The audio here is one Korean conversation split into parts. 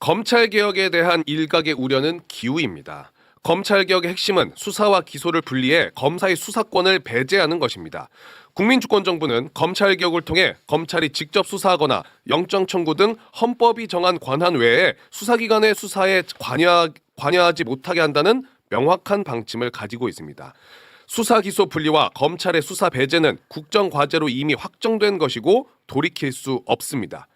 검찰개혁에 대한 일각의 우려는 기우입니다. 검찰개혁의 핵심은 수사와 기소를 분리해 검사의 수사권을 배제하는 것입니다. 국민주권정부는 검찰개혁을 통해 검찰이 직접 수사하거나 영장 청구 등 헌법이 정한 권한 외에 수사기관의 수사에 관여하지 못하게 한다는 명확한 방침을 가지고 있습니다. 수사 기소 분리와 검찰의 수사 배제는 국정과제로 이미 확정된 것이고 돌이킬 수 없습니다.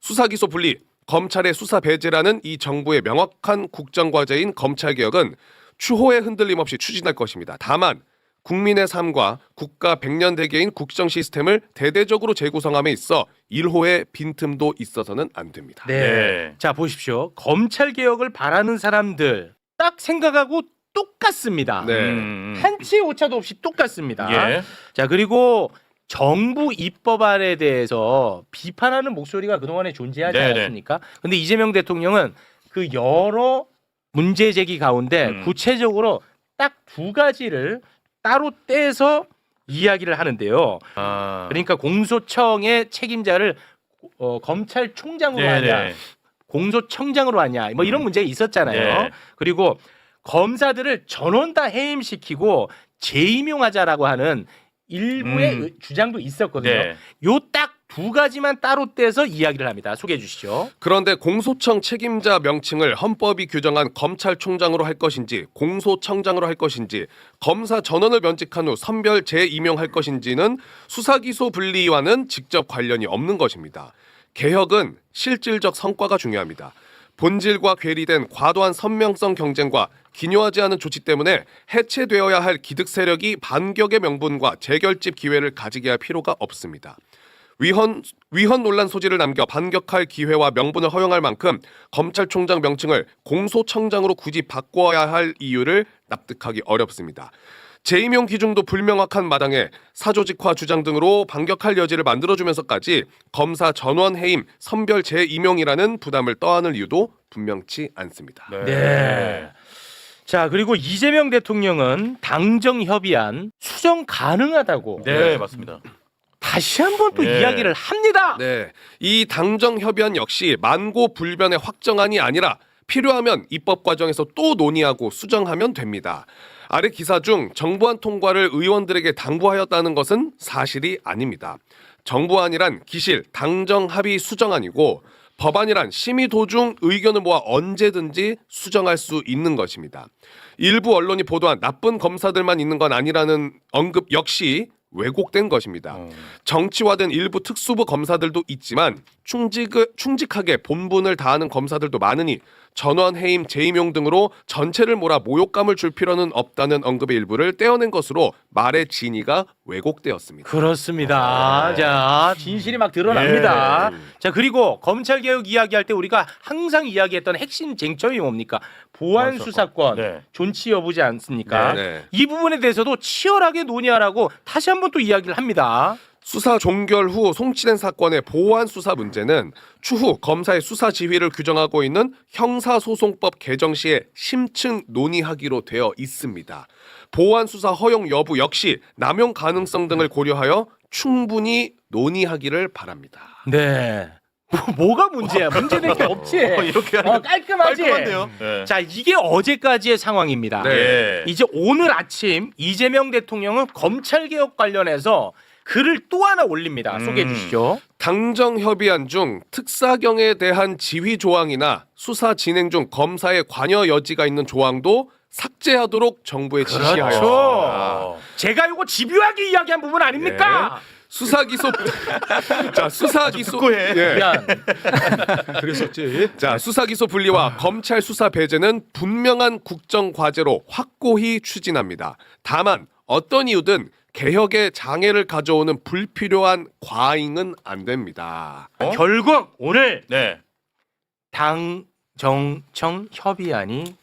수사 기소 분리, 검찰의 수사 배제라는 이 정부의 명확한 국정과제인 검찰개혁은 추호에 흔들림 없이 추진할 것입니다. 다만 국민의 삶과 국가 백년대계인 국정 시스템을 대대적으로 재구성함에 있어 일호의 빈틈도 있어서는 안 됩니다. 네. 자, 보십시오. 검찰개혁을 바라는 사람들 딱 생각하고 똑같습니다. 네. 한치 오차도 없이 똑같습니다. 예. 자, 그리고 정부 입법안에 대해서 비판하는 목소리가 그동안에 존재하지 네네. 않았습니까? 근데 이재명 대통령은 그 여러 문제 제기 가운데 구체적으로 딱 두 가지를 따로 떼서 이야기를 하는데요. 그러니까 공소청의 책임자를 검찰총장으로 네네. 하냐, 공소청장으로 하냐, 뭐 이런 문제가 있었잖아요. 네. 그리고 검사들을 전원 다 해임시키고 재임용하자라고 하는 일부의 주장도 있었거든요. 네. 요 딱 두 가지만 따로 떼서 이야기를 합니다. 소개해 주시죠. 그런데 공소청 책임자 명칭을 헌법이 규정한 검찰총장으로 할 것인지 공소청장으로 할 것인지 검사 전원을 면직한 후 선별 재임용할 것인지는 수사기소 분리와는 직접 관련이 없는 것입니다. 개혁은 실질적 성과가 중요합니다. 본질과 괴리된 과도한 선명성 경쟁과 기묘하지 않은 조치 때문에 해체되어야 할 기득 세력이 반격의 명분과 재결집 기회를 가지게 할 필요가 없습니다. 위헌 논란 소지를 남겨 반격할 기회와 명분을 허용할 만큼 검찰총장 명칭을 공소청장으로 굳이 바꿔야 할 이유를 납득하기 어렵습니다. 재임용 기준도 불명확한 마당에 사조직화 주장 등으로 반격할 여지를 만들어주면서까지 검사 전원 해임, 선별 재임용이라는 부담을 떠안을 이유도 분명치 않습니다. 네. 자, 그리고 이재명 대통령은 당정 협의안 수정 가능하다고 네, 맞습니다. 다시 한번 또 네. 이야기를 합니다. 네, 이 당정 협의안 역시 만고불변의 확정안이 아니라 필요하면 입법 과정에서 또 논의하고 수정하면 됩니다. 아래 기사 중 정부안 통과를 의원들에게 당부하였다는 것은 사실이 아닙니다. 정부안이란 기실, 당정 합의 수정안이고 법안이란 심의 도중 의견을 모아 언제든지 수정할 수 있는 것입니다. 일부 언론이 보도한 나쁜 검사들만 있는 건 아니라는 언급 역시 왜곡된 것입니다. 정치화된 일부 특수부 검사들도 있지만 충직하게 본분을 다하는 검사들도 많으니 전원 해임, 재임용 등으로 전체를 몰아 모욕감을 줄 필요는 없다는 언급의 일부를 떼어낸 것으로 말의 진위가 왜곡되었습니다. 그렇습니다. 자, 진실이 막 드러납니다. 자, 그리고 검찰개혁 이야기할 때 우리가 항상 이야기했던 핵심 쟁점이 뭡니까? 보안 수사권, 네. 존치 여부지 않습니까? 네. 이 부분에 대해서도 치열하게 논의하라고 다시 한번 또 이야기를 합니다. 수사 종결 후 송치된 사건의 보완 수사 문제는 추후 검사의 수사 지휘를 규정하고 있는 형사소송법 개정 시에 심층 논의하기로 되어 있습니다. 보완 수사 허용 여부 역시 남용 가능성 등을 고려하여 충분히 논의하기를 바랍니다. 네. 뭐가 문제야? 문제될 게 없지. 이렇게 하니까 깔끔하지. 깔끔한데요. 네. 자, 이게 어제까지의 상황입니다. 네. 이제 오늘 아침 이재명 대통령은 검찰개혁 관련해서 글을 또 하나 올립니다. 소개해 주시죠. 당정 협의안 중 특사경에 대한 지휘 조항이나 수사 진행 중 검사의 관여 여지가 있는 조항도 삭제하도록 정부에 지시하였습니다. 그렇죠. 제가 이거 집요하게 이야기한 부분 아닙니까? 수사기소 자 수사기소 듣고 해. 예. 미안. 그랬었지. 자 수사기소 분리와 검찰 수사 배제는 분명한 국정 과제로 확고히 추진합니다. 다만 어떤 이유든 개혁에 장애를 가져오는 불필요한 과잉은 안 됩니다. 결국 오늘 네. 당정청 협의안이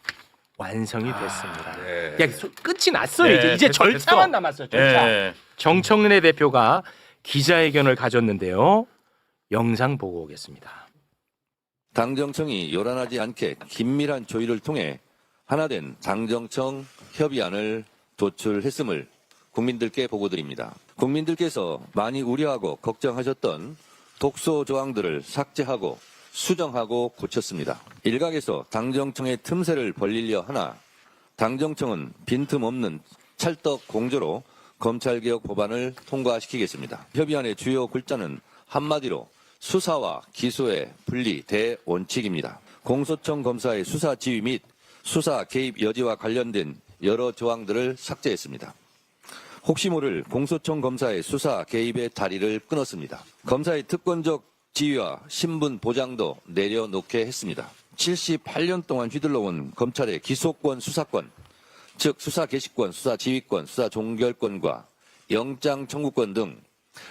완성이 됐습니다. 네. 야, 끝이 났어요. 네, 이제 됐어, 절차만 됐어. 남았어요. 절차. 네. 정청래 대표가 기자회견을 가졌는데요. 영상 보고 오겠습니다. 당정청이 요란하지 않게 긴밀한 조율을 통해 하나된 당정청 협의안을 도출했음을 국민들께 보고드립니다. 국민들께서 많이 우려하고 걱정하셨던 독소 조항들을 삭제하고 수정하고 고쳤습니다. 일각에서 당정청의 틈새를 벌리려 하나 당정청은 빈틈없는 찰떡 공조로 검찰개혁 법안을 통과시키겠습니다. 협의안의 주요 글자는 한마디로 수사와 기소의 분리 대원칙입니다. 공소청 검사의 수사 지휘 및 수사 개입 여지와 관련된 여러 조항들을 삭제했습니다. 혹시 모를 공소청 검사의 수사 개입의 다리를 끊었습니다. 검사의 특권적 지위와 신분 보장도 내려놓게 했습니다. 78년 동안 휘둘러온 검찰의 기소권, 수사권, 즉 수사 개시권, 수사 지휘권, 수사 종결권과 영장 청구권 등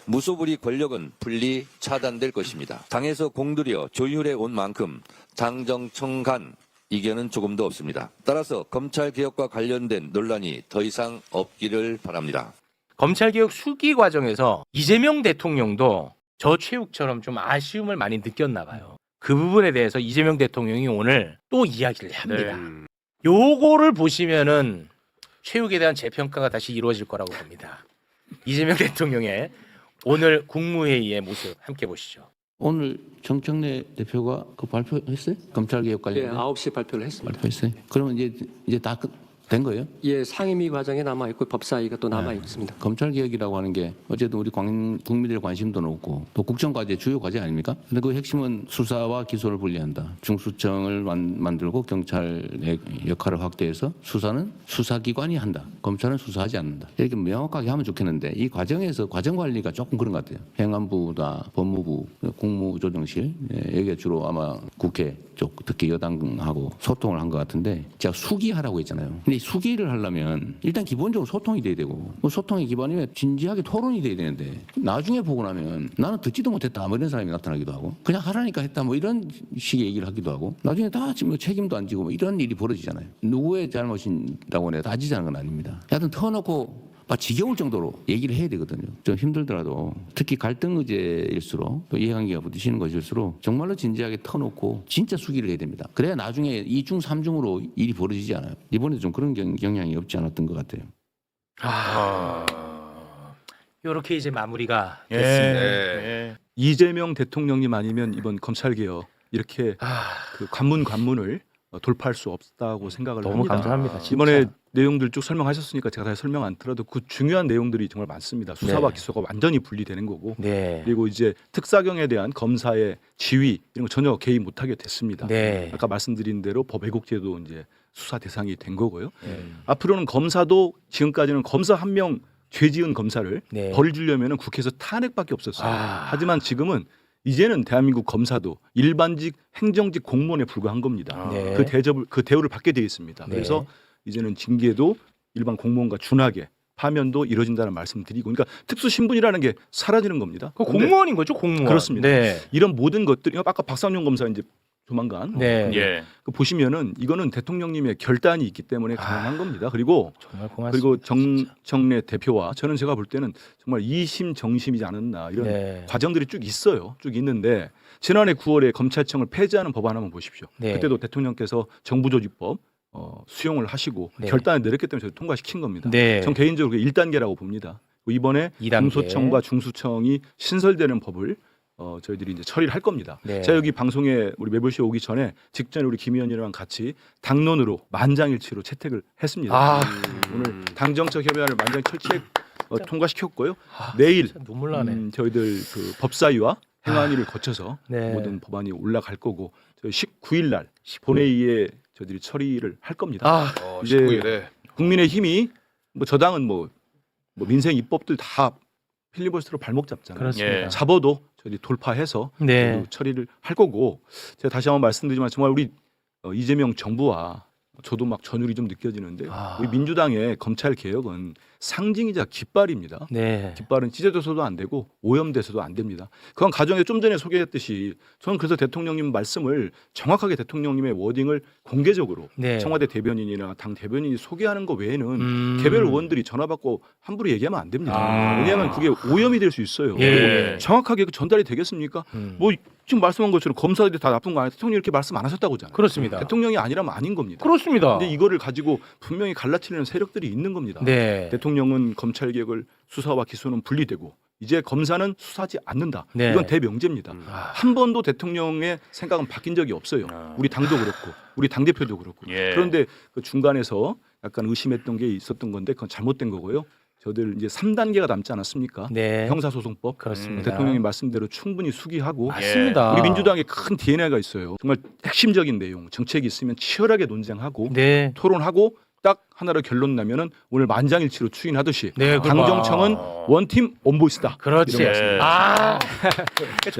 무소불위 권력은 분리 차단될 것입니다. 당에서 공들여 조율해 온 만큼 당정청 간 이견은 조금도 없습니다. 따라서 검찰개혁과 관련된 논란이 더 이상 없기를 바랍니다. 검찰개혁 수기 과정에서 이재명 대통령도 저 최욱처럼 좀 아쉬움을 많이 느꼈나 봐요. 그 부분에 대해서 이재명 대통령이 오늘 또 이야기를 합니다. 요거를 보시면은 최욱에 대한 재평가가 다시 이루어질 거라고 봅니다. 이재명 대통령의 오늘 국무회의의 모습 함께 보시죠. 오늘 정청래 대표가 그 발표했어요? 검찰개혁 예, 관련해 9시 발표를 했습니다. 발표했어요? 그러면 이제 다 된 거예요? 예, 상임위 과정에 남아 있고 법사위가 또 남아 있습니다. 검찰개혁이라고 하는 게 어쨌든 우리 국민들의 관심도 높고 또 국정과제 주요 과제 아닙니까? 근데 그 핵심은 수사와 기소를 분리한다. 중수청을 만들고 경찰의 역할을 확대해서 수사는 수사기관이 한다. 검찰은 수사하지 않는다. 이렇게 명확하게 하면 좋겠는데 이 과정에서 과정관리가 조금 그런 것 같아요. 행안부나 법무부, 국무조정실 여기가 주로 아마 국회 쪽 특히 여당하고 소통을 한 것 같은데 제가 수기하라고 했잖아요. 근데 이 수기를 하려면 일단 기본적으로 소통이 돼야 되고 그 소통의 기반이면 진지하게 토론이 돼야 되는데 나중에 보고 나면 나는 듣지도 못했다 뭐 이런 사람이 나타나기도 하고 그냥 하라니까 했다 뭐 이런 식의 얘기를 하기도 하고 나중에 다 지금 책임도 안 지고 뭐 이런 일이 벌어지잖아요. 누구의 잘못이라고 내가 따지자는 건 아닙니다. 하여튼 터놓고 지겨울 정도로 얘기를 해야 되거든요. 좀 힘들더라도 특히 갈등 의제일수록 또 이해관계가 붙으시는 것일수록 정말로 진지하게 터놓고 진짜 수기를 해야 됩니다. 그래야 나중에 2중, 3중으로 일이 벌어지지 않아요. 이번에도 좀 그런 경향이 없지 않았던 것 같아요. 이렇게 이제 마무리가 예. 됐습니다. 예. 이재명 대통령님 아니면 이번 검찰개혁 이렇게 그 관문을 돌파할 수 없다고 생각을 너무 합니다. 감사합니다. 진짜. 이번에 내용들 쭉 설명하셨으니까 제가 다시 설명 안 드려도 그 중요한 내용들이 정말 많습니다. 수사와 네. 기소가 완전히 분리되는 거고 네. 그리고 이제 특사경에 대한 검사의 지위 이런 거 전혀 개입 못하게 됐습니다. 네. 아까 말씀드린 대로 법 왜곡죄도 이제 수사 대상이 된 거고요. 앞으로는 검사도 지금까지는 검사 한 명 죄지은 검사를 네. 벌 주려면 국회에서 탄핵밖에 없었어요. 아. 하지만 지금은 이제는 대한민국 검사도 일반직 행정직 공무원에 불과한 겁니다. 네. 그 대우를 받게 되어 있습니다. 네. 그래서 이제는 징계도 일반 공무원과 준하게 파면도 이루어진다는 말씀드리고, 그러니까 특수 신분이라는 게 사라지는 겁니다. 그 근데 공무원인 거죠, 공무원. 그렇습니다. 네. 이런 모든 것들이 아까 박상용 검사 이제 조만간 네. 예. 그 보시면은 이거는 대통령님의 결단이 있기 때문에 가능한 겁니다. 그리고 정말 고맙습니다. 그리고 진짜. 정청래 대표와 저는 제가 볼 때는 정말 이심정심이지 않았나 이런 네. 과정들이 쭉 있어요. 쭉 있는데 지난해 9월에 검찰청을 폐지하는 법안 한번 보십시오. 네. 그때도 대통령께서 정부조직법 수용을 하시고 네. 결단을 내렸기 때문에 저희 통과시킨 겁니다. 네. 전 개인적으로 1단계라고 봅니다. 이번에 2단계. 공소청과 중수청이 신설되는 법을 저희들이 이제 처리를 할 겁니다. 네. 제가 여기 방송에 우리 매불쇼 오기 전에 직전에 우리 김 의원이랑 같이 당론으로 만장일치로 채택을 했습니다. 아. 오늘 당정청 협의안을 만장일치 통과시켰고요. 아, 내일 진짜 눈물 나네. 저희들 그 법사위와 행안위를 거쳐서 네. 모든 법안이 올라갈 거고 저희 19일 날 본회의에 저희들이 처리를 할 겁니다. 아, 이제 19일에 국민의힘이 뭐 저당은 뭐 민생 입법들 다 필리버스터로 발목 잡잖아요. 그렇습니다. 예. 잡아도 저희 돌파해서 네. 처리를 할 거고 제가 다시 한번 말씀드리지만 정말 우리 이재명 정부와 저도 막 전율이 좀 느껴지는데 아. 우리 민주당의 검찰 개혁은 상징이자 깃발입니다. 네. 깃발은 찢어져서도 안 되고 오염돼서도 안 됩니다. 그건 가정에 좀 전에 소개했듯이 저는 그래서 대통령님 말씀을 정확하게 대통령님의 워딩을 공개적으로 네. 청와대 대변인이나 당 대변인이 소개하는 거 외에는 개별 의원들이 전화 받고 함부로 얘기하면 안 됩니다. 아. 왜냐하면 그게 오염이 될 수 있어요. 예. 그리고 정확하게 그 전달이 되겠습니까? 뭐 지금 말씀한 것처럼 검사들이 다 나쁜 거 아니에요. 대통령이 이렇게 말씀 안 하셨다고잖아요. 그렇습니다. 대통령이 아니라면 아닌 겁니다. 그렇습니다. 근데 이거를 가지고 분명히 갈라치려는 세력들이 있는 겁니다. 네. 대통령은 검찰 개혁을 수사와 기소는 분리되고 이제 검사는 수사하지 않는다. 네. 이건 대명제입니다. 한 번도 대통령의 생각은 바뀐 적이 없어요. 우리 당도 그렇고 우리 당대표도 그렇고. 예. 그런데 그 중간에서 약간 의심했던 게 있었던 건데 그건 잘못된 거고요. 저들 이제 3단계가 남지 않았습니까? 네. 형사소송법. 그렇습니다. 대통령님 말씀대로 충분히 수기하고 맞습니다. 우리 민주당에 큰 DNA가 있어요. 정말 핵심적인 내용, 정책이 있으면 치열하게 논쟁하고 네. 토론하고 딱 하나로 결론 나면은 오늘 만장일치로 추인하듯이 네, 당정청은 원팀 원보이스다. 그렇지. 이런 말씀. 아,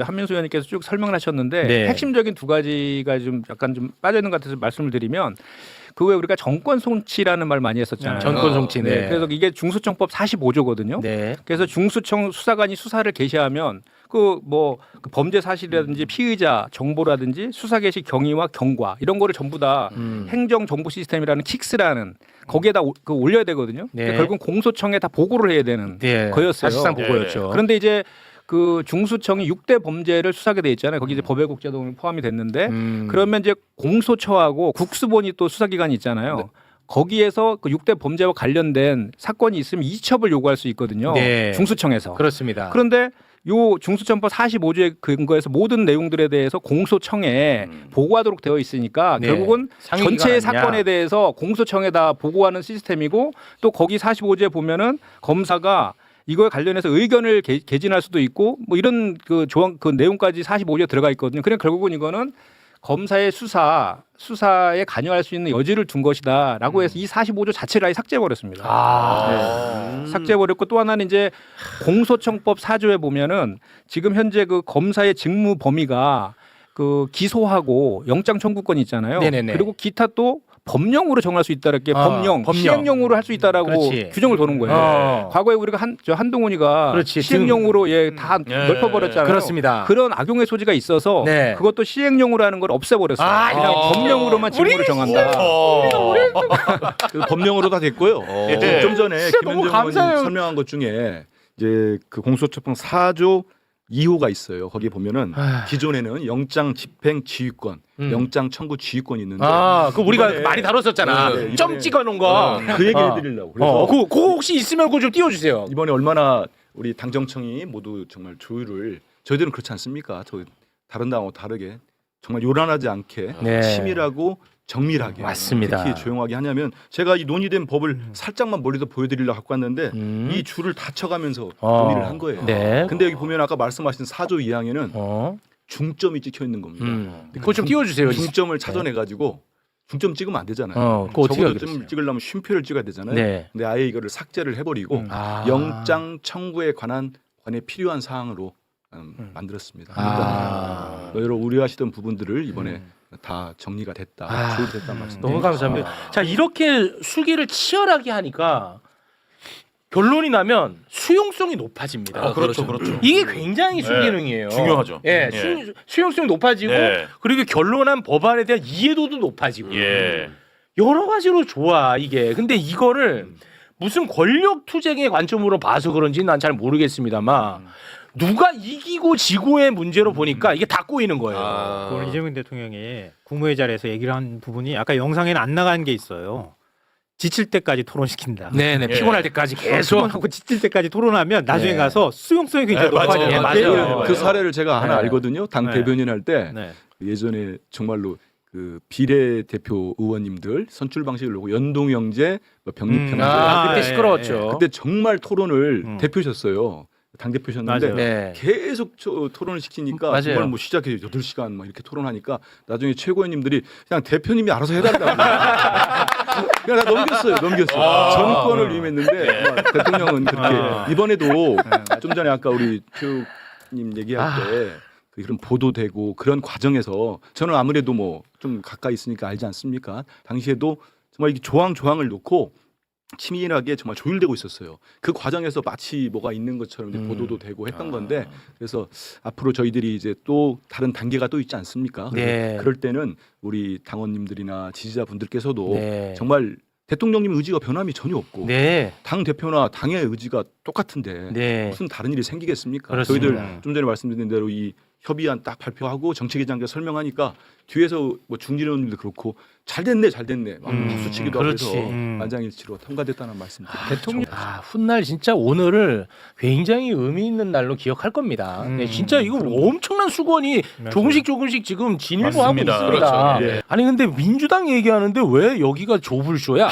한민수 의원님께서 쭉 설명을 하셨는데 네. 핵심적인 두 가지가 좀 약간 좀 빠져 있는 것 같아서 말씀을 드리면 그 외에 우리가 정권 송치라는 말 많이 했었잖아요. 전권 송치. 네. 네. 그래서 이게 중수청법 45조거든요. 네. 그래서 중수청 수사관이 수사를 개시하면 그 범죄 사실이라든지 피의자 정보라든지 수사 개시 경위와 경과 이런 거를 전부 다 행정 정보 시스템이라는 킥스라는 거기에다 올려야 되거든요. 네. 그러니까 결국은 공소청에 다 보고를 해야 되는 네. 거였어요. 사실상 보고였죠. 그런데 이제 그 중수청이 6대 범죄를 수사하게 돼 있잖아요. 거기 이제 법외국제도 포함이 됐는데 그러면 이제 공소처하고 국수본이 또 수사기관이 있잖아요. 네. 거기에서 그 6대 범죄와 관련된 사건이 있으면 이첩을 요구할 수 있거든요. 네. 중수청에서. 그렇습니다. 그런데 요 중수청법 45조에 근거해서 모든 내용들에 대해서 공소청에 보고하도록 되어 있으니까 네. 결국은 상위기관 전체의 아니냐. 사건에 대해서 공소청에다 보고하는 시스템이고 또 거기 45조에 보면은 검사가 이거에 관련해서 의견을 개진할 수도 있고 뭐 이런 그 조항 그 내용까지 45조에 들어가 있거든요. 그냥 결국은 이거는 검사의 수사에 관여할 수 있는 여지를 둔 것이다라고 해서 이 45조 자체를 아예 삭제해 버렸습니다. 삭제해 버렸고 또 하나는 이제 공소청법 4조에 보면은 지금 현재 그 검사의 직무 범위가 그 기소하고 영장 청구권이 있잖아요. 네네네. 그리고 기타 또 법령으로 정할 수 있다랄게 법령, 법령. 시행령으로 할 수 있다라고 그렇지. 규정을 도는 거예요. 과거에 우리가 한동훈이가 그렇지. 시행령으로 다 예. 넓혀버렸잖아요. 그렇습니다. 그런 악용의 소지가 있어서 네. 그것도 시행령으로 하는 걸 없애버렸어요. 아, 그냥 법령으로만 직무를 정한다. 그래서 법령으로 다 됐고요. 예. 좀 전에 진짜 너무 김현정 감사해요. 의원님 설명한 것 중에 이제 그 공소처법 4조 2호가 있어요. 거기 보면은 기존에는 영장 집행 지휘권, 영장 청구 지휘권이 있는데 그 우리가 이번에- 많이 다뤘었잖아. 네, 점 이번에- 찍어 놓은 거. 그 얘기 해드리려고. 그래서 그거 혹시 있으면 그거 좀 띄워주세요. 이번에 얼마나 우리 당정청이 모두 정말 조율을 저희들은 그렇지 않습니까? 저 다른 당하고 다르게 정말 요란하지 않게 네. 치밀하고 정밀하게 맞습니다. 특히 조용하게 하냐면 제가 이 논의된 법을 살짝만 멀리서 보여드리려고 갖고 왔는데 이 줄을 다 쳐가면서 논의를 한 거예요. 네. 근데 여기 보면 아까 말씀하신 4조 2항에는 어. 중점이 찍혀 있는 겁니다. 그거 좀 띄워주세요. 중점을 찾아내가지고 중점 찍으면 안 되잖아요. 그거 어떻게 적어도 하겠어요? 좀 찍으려면 쉼표를 찍어야 되잖아요. 네. 근데 아예 이거를 삭제를 해버리고 영장 청구에 관해 필요한 사항으로 만들었습니다. 그러니까 여러 우려하시던 부분들을 이번에 다 정리가 됐다, 조율됐다 말씀. 너무 감사합니다. 자, 이렇게 수기를 치열하게 하니까 결론이 나면 수용성이 높아집니다. 그렇죠, 그렇죠. 이게 굉장히 순기능이에요. 중요하죠. 예, 예. 수용성이 높아지고 네. 그리고 결론한 법안에 대한 이해도도 높아지고 예. 여러 가지로 좋아 이게. 근데 이거를 무슨 권력 투쟁의 관점으로 봐서 그런지 난 잘 모르겠습니다만 누가 이기고 지고의 문제로 보니까 이게 다 꼬이는 거예요. 오늘 이재명 대통령이 국무회의 자리에서 얘기를 한 부분이 아까 영상에는 안 나간 게 있어요. 지칠 때까지 토론시킨다. 네네, 피곤할 때까지 계속. 피곤하고 지칠 때까지 토론하면 나중에 네. 가서 수용성이 굉장히 높아져요. 예, 맞아요. 그 사례를 제가 하나 네. 알거든요. 당 네. 대변인 할 때 네. 예전에 정말로 그 비례대표 의원님들 선출 방식을 놓고 연동형제, 병립형제 그때 예, 시끄러웠죠. 그때 정말 토론을 대표셨어요. 당 대표셨는데 맞아요. 네. 계속 토론을 시키니까 맞아요. 정말 뭐 시작해 8시간 막 이렇게 토론하니까 나중에 최고위원님들이 그냥 대표님이 알아서 해달라고 그냥 다 넘겼어요. 전권을 위임했는데 대통령은 그렇게 이번에도 좀 전에 아까 우리 최욱님 얘기할 때 이런 보도되고 그런 과정에서 저는 아무래도 뭐 좀 가까이 있으니까 알지 않습니까? 당시에도 정말 이게 조항을 놓고 치밀하게 정말 조율되고 있었어요. 그 과정에서 마치 뭐가 있는 것처럼 이제 보도도 되고 했던 건데 그래서 앞으로 저희들이 이제 또 다른 단계가 또 있지 않습니까? 네. 그럴 때는 우리 당원님들이나 지지자분들께서도 네. 정말 대통령님 의지가 변함이 전혀 없고 네. 당 대표나 당의 의지가 똑같은데 네. 무슨 다른 일이 생기겠습니까? 그렇습니다. 저희들 좀 전에 말씀드린 대로 이 협의안 딱 발표하고 정책위 장관 설명하니까 뒤에서 뭐 중진 의원님도 그렇고 잘 됐네 막 박수치기도 하고 그렇지. 해서 만장일치로 통과됐다는 말씀. 대통령 훗날 진짜 오늘을 굉장히 의미 있는 날로 기억할 겁니다. 네, 진짜 이거 엄청난 수건이 조금씩 지금 진일보하고 맞습니다. 있습니다. 그렇죠. 예. 아니 근데 민주당 얘기하는데 왜 여기가 조불쇼야?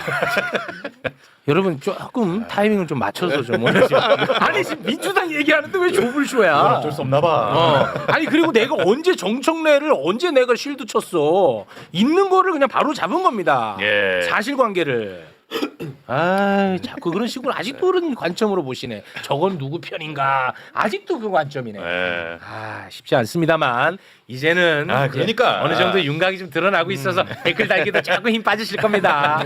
여러분 조금 타이밍을 좀 맞춰서 좀 아니 지금 민주당 얘기하는데 왜 조불쇼야? 어쩔 수 없나 봐. 아니 그리고 내가 언제 정청래를 언제 내가 실드 쳤어? 있는 거를 그냥 바로 잡은 겁니다. 예. 사실관계를. 아, 자꾸 그런 식으로 아직도 그런 관점으로 보시네. 저건 누구 편인가? 아직도 그 관점이네. 예. 아, 쉽지 않습니다만 이제는 아, 이제 그러니까. 어느 정도 윤곽이 좀 드러나고 있어서 댓글 달기도 조금 힘 빠지실 겁니다.